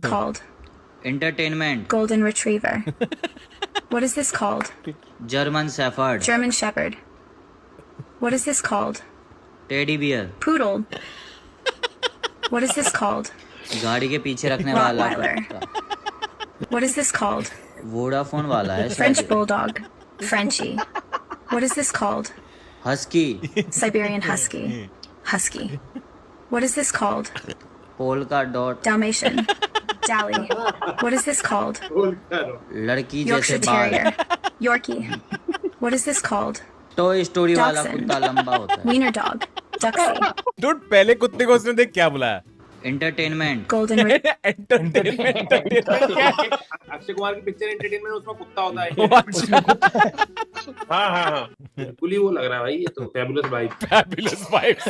called? Entertainment. Golden retriever. What is this called? German Shepherd. German shepherd. What is this called? Teddy bear. Poodle. What is this called? गाड़ी के पीछे रखने वाला Rottweiler. कुत्ता। What is this called? Vodafone वाला है French शायद। bulldog. Frenchie. What is this called? Husky. Siberian husky. Husky. What is this called? Polka dot. Dalmatian. Dally. What is this called? लड़की जैसे Yorkshire बाल। Terrier. Yorkie. What is this called? Toy story वाला Dachshund. कुत्ता लंबा होता है। Wiener dog. Duxie. Dude पहले कुत्ते को उसने देख क्या बुलाया? Entertainment. Golden entertainment Akshay Kumar की पिक्चर एंटरटेनमेंट उसमें कुत्ता होता है। हाँ बिल्कुल ही वो लग रहा है भाई, ये तो फैबुलस भाई। Fabulous vibes.